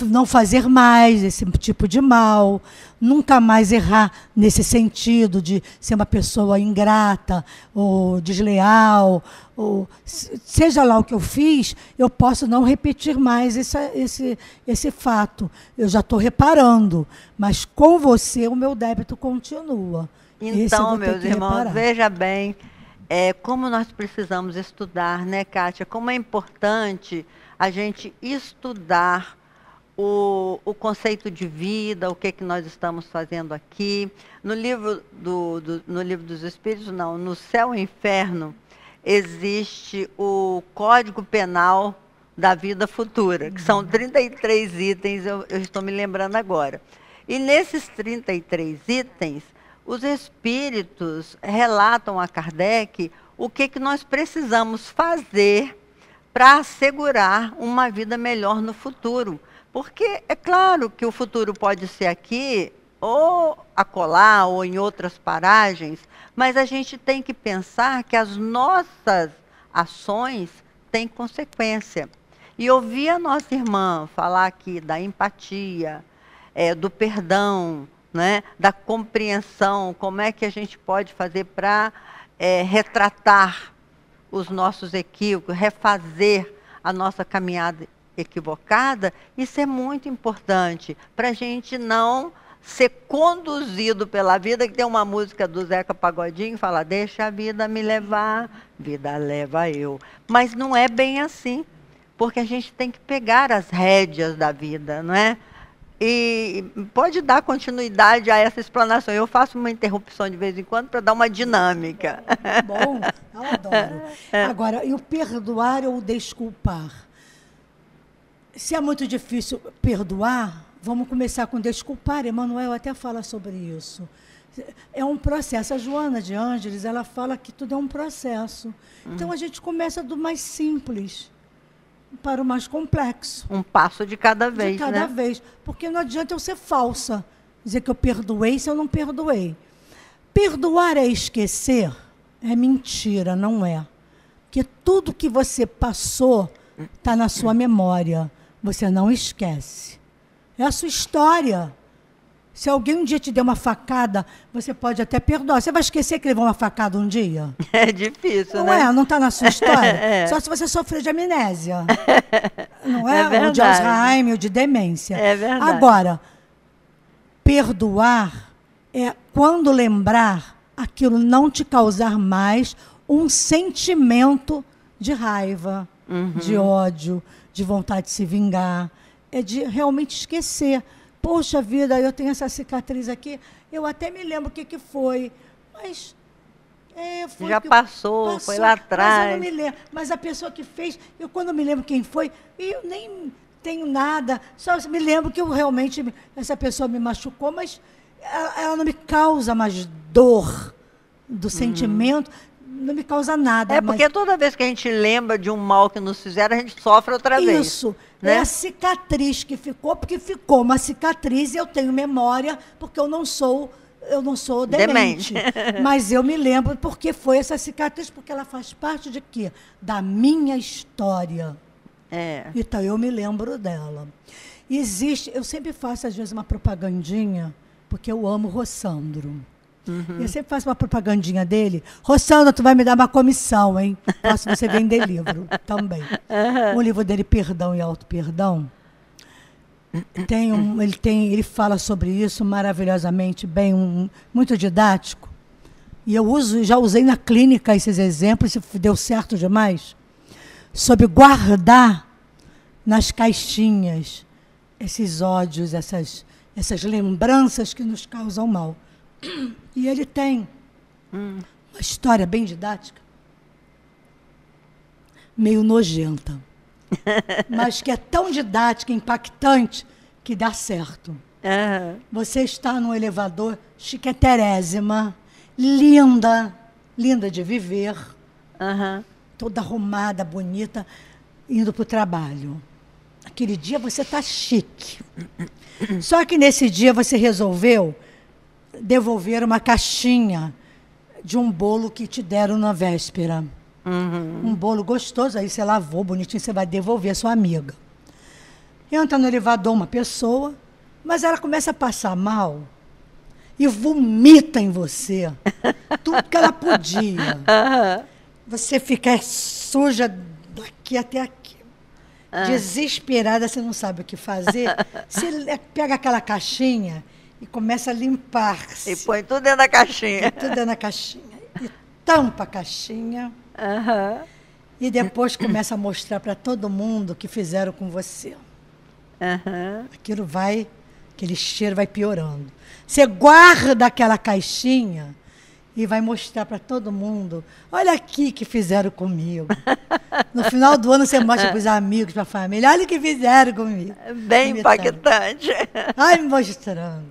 Não fazer mais esse tipo de mal, nunca mais errar nesse sentido de ser uma pessoa ingrata ou desleal, ou seja lá o que eu fiz, eu posso não repetir mais esse fato. Eu já estou reparando, mas com você o meu débito continua. Então, meus irmãos, veja bem, como nós precisamos estudar, né, Kátia? Como é importante a gente estudar o conceito de vida, o que nós estamos fazendo aqui. No livro dos Espíritos, não, no Céu e Inferno, existe o Código Penal da Vida Futura, que são 33 itens, eu estou me lembrando agora. E nesses 33 itens, os Espíritos relatam a Kardec o que nós precisamos fazer para assegurar uma vida melhor no futuro. Porque é claro que o futuro pode ser aqui, ou acolá, ou em outras paragens, mas a gente tem que pensar que as nossas ações têm consequência. E ouvir a nossa irmã falar aqui da empatia, do perdão, né, da compreensão, como é que a gente pode fazer para retratar os nossos equívocos, refazer a nossa caminhada equivocada, isso é muito importante para a gente não ser conduzido pela vida, que tem uma música do Zeca Pagodinho que fala, deixa a vida me levar, vida leva eu. Mas não é bem assim, porque a gente tem que pegar as rédeas da vida, não é? E pode dar continuidade a essa explanação. Eu faço uma interrupção de vez em quando para dar uma dinâmica. Bom, eu adoro. Agora, e o perdoar ou desculpar? Se é muito difícil perdoar, vamos começar com desculpar. Emmanuel até fala sobre isso. É um processo. A Joana de Ângeles, ela fala que tudo é um processo. Então, a gente começa do mais simples para o mais complexo. Um passo de cada vez, de cada vez. Porque não adianta eu ser falsa, dizer que eu perdoei se eu não perdoei. Perdoar é esquecer? É mentira, não é. Porque tudo que você passou está na sua memória. Você não esquece. É a sua história. Se alguém um dia te deu uma facada, você pode até perdoar. Você vai esquecer que levou uma facada um dia? É difícil, não né? Não está na sua história? Só se você sofreu de amnésia. Não é? É ou de Alzheimer, ou de demência. É verdade. Agora, perdoar é quando lembrar aquilo não te causar mais um sentimento de raiva, de ódio, de vontade de se vingar. É de realmente esquecer. Poxa vida, eu tenho essa cicatriz aqui, eu até me lembro o que foi, mas... já passou, foi lá atrás. Mas eu não me lembro. Mas a pessoa que fez, quando eu me lembro quem foi, eu nem tenho nada, só me lembro que essa pessoa me machucou, mas ela não me causa mais dor do sentimento, não me causa nada. Porque toda vez que a gente lembra de um mal que nos fizeram, a gente sofre outra vez. Isso. Né? É a cicatriz que ficou, porque ficou uma cicatriz e eu tenho memória, porque eu não sou demente. Mas eu me lembro porque foi essa cicatriz, porque ela faz parte de quê? Da minha história. Então eu me lembro dela. Eu sempre faço às vezes uma propagandinha, porque eu amo o Rossandro. Eu sempre faço uma propagandinha dele. Rossandro, tu vai me dar uma comissão, hein? Posso você vender livro também. O livro dele, Perdão e Auto-Perdão, ele fala sobre isso maravilhosamente bem, muito didático. E já usei na clínica esses exemplos, e deu certo demais. Sobre guardar nas caixinhas esses ódios, essas lembranças que nos causam mal. E ele tem uma história bem didática, meio nojenta, mas que é tão didática, impactante, que dá certo. Você está num elevador chiqueterésima, linda de viver, toda arrumada, bonita, indo para o trabalho. Aquele dia você está chique. Só que nesse dia você resolveu devolver uma caixinha de um bolo que te deram na véspera. Um bolo gostoso, aí você lavou, bonitinho, você vai devolver a sua amiga. Entra no elevador uma pessoa, mas ela começa a passar mal e vomita em você tudo que ela podia. Você fica suja daqui até aqui. Desesperada, você não sabe o que fazer. Você pega aquela caixinha e começa a limpar-se. E põe tudo dentro da caixinha. Tudo dentro da caixinha. E tampa a caixinha. E depois começa a mostrar para todo mundo o que fizeram com você. Aquele cheiro vai piorando. Você guarda aquela caixinha e vai mostrar para todo mundo, olha aqui que fizeram comigo. No final do ano você mostra para os amigos, para a família, olha o que fizeram comigo. Bem impactante. Vai me mostrando.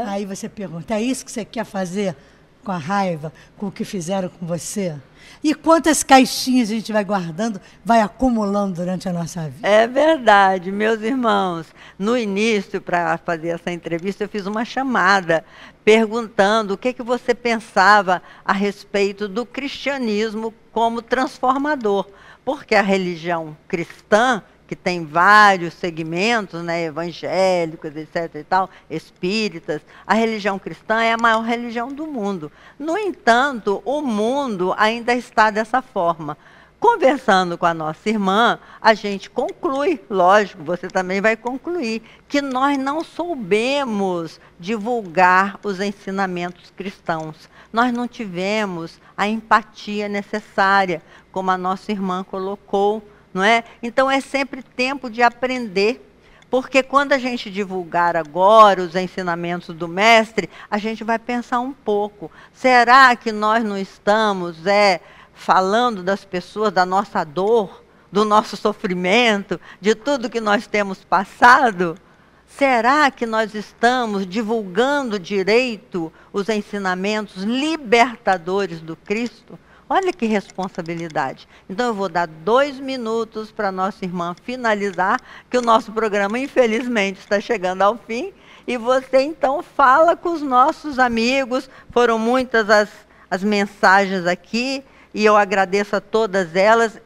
Aí você pergunta, é isso que você quer fazer com a raiva, com o que fizeram com você? E quantas caixinhas a gente vai guardando, vai acumulando durante a nossa vida? É verdade, meus irmãos. No início, para fazer essa entrevista, eu fiz uma chamada perguntando o que você pensava a respeito do cristianismo como transformador. Porque a religião cristã, que tem vários segmentos, né, evangélicos, etc. e tal, espíritas, a religião cristã é a maior religião do mundo. No entanto, o mundo ainda está dessa forma. Conversando com a nossa irmã, a gente conclui, lógico, você também vai concluir, que nós não soubemos divulgar os ensinamentos cristãos. Nós não tivemos a empatia necessária, como a nossa irmã colocou, não é? Então é sempre tempo de aprender, porque quando a gente divulgar agora os ensinamentos do mestre, a gente vai pensar um pouco, será que nós não estamos falando das pessoas, da nossa dor, do nosso sofrimento, de tudo que nós temos passado? Será que nós estamos divulgando direito os ensinamentos libertadores do Cristo? Olha que responsabilidade. Então eu vou dar 2 minutos para a nossa irmã finalizar, que o nosso programa, infelizmente, está chegando ao fim. E você, então, fala com os nossos amigos. Foram muitas as mensagens aqui, e eu agradeço a todas elas.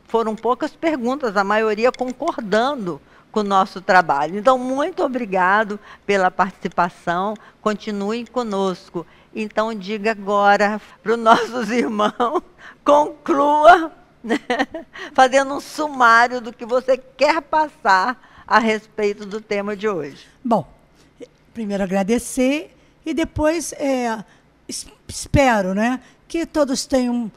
Foram poucas perguntas, a maioria concordando com o nosso trabalho. Então, muito obrigado pela participação. Continuem conosco. Então, diga agora para os nossos irmãos, conclua, né, fazendo um sumário do que você quer passar a respeito do tema de hoje. Bom, primeiro agradecer e depois espero, né, que todos tenham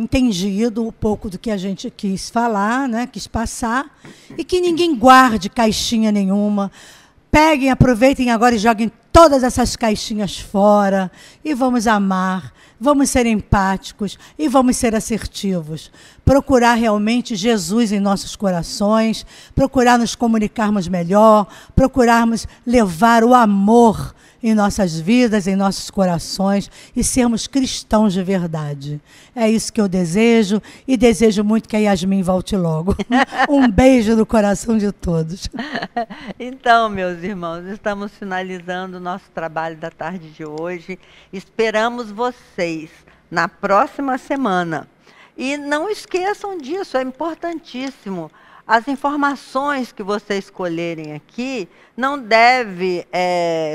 entendido um pouco do que a gente quis falar, né, quis passar, e que ninguém guarde caixinha nenhuma. Peguem, aproveitem agora e joguem todas essas caixinhas fora e vamos amar, vamos ser empáticos e vamos ser assertivos. Procurar realmente Jesus em nossos corações, procurar nos comunicarmos melhor, procurarmos levar o amor em nossas vidas, em nossos corações e sermos cristãos de verdade. É isso que eu desejo e desejo muito que a Yasmin volte logo. Um beijo no coração de todos. Então, meus irmãos, estamos finalizando o nosso trabalho da tarde de hoje. Esperamos vocês na próxima semana. E não esqueçam disso, é importantíssimo. As informações que vocês escolherem aqui não deve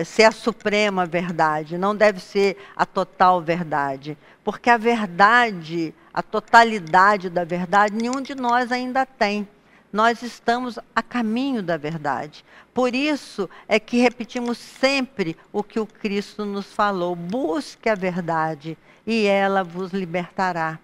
ser a suprema verdade, não deve ser a total verdade. Porque a verdade, a totalidade da verdade, nenhum de nós ainda tem. Nós estamos a caminho da verdade. Por isso é que repetimos sempre o que o Cristo nos falou. Busque a verdade e ela vos libertará.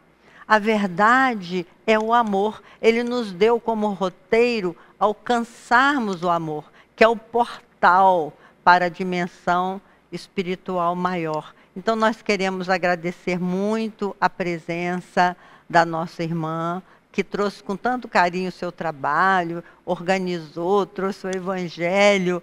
A verdade é o amor. Ele nos deu como roteiro alcançarmos o amor, que é o portal para a dimensão espiritual maior. Então nós queremos agradecer muito a presença da nossa irmã, que trouxe com tanto carinho o seu trabalho, organizou, trouxe o evangelho.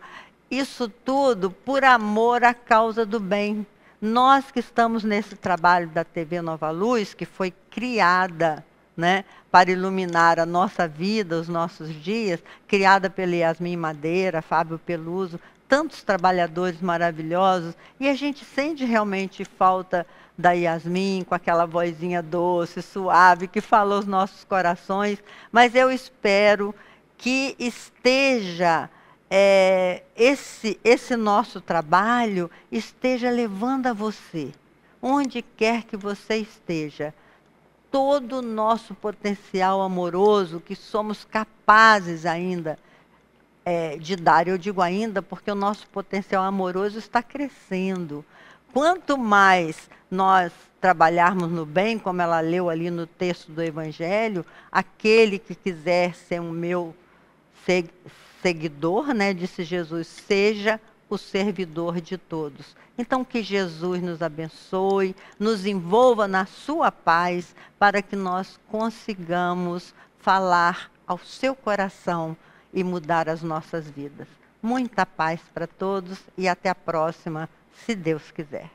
Isso tudo por amor à causa do bem. Nós que estamos nesse trabalho da TV Nova Luz, que foi criada, né, para iluminar a nossa vida, os nossos dias, criada pela Yasmin Madeira, Fábio Peluso, tantos trabalhadores maravilhosos, e a gente sente realmente falta da Yasmin, com aquela vozinha doce, suave, que falou os nossos corações, mas eu espero que esteja, esse nosso trabalho esteja levando a você, onde quer que você esteja, todo o nosso potencial amoroso que somos capazes ainda de dar. Eu digo ainda porque o nosso potencial amoroso está crescendo. Quanto mais nós trabalharmos no bem, como ela leu ali no texto do Evangelho, aquele que quiser ser um meu seguidor, né, disse Jesus, seja o servidor de todos. Então que Jesus nos abençoe, nos envolva na sua paz, para que nós consigamos falar ao seu coração e mudar as nossas vidas. Muita paz para todos e até a próxima, se Deus quiser.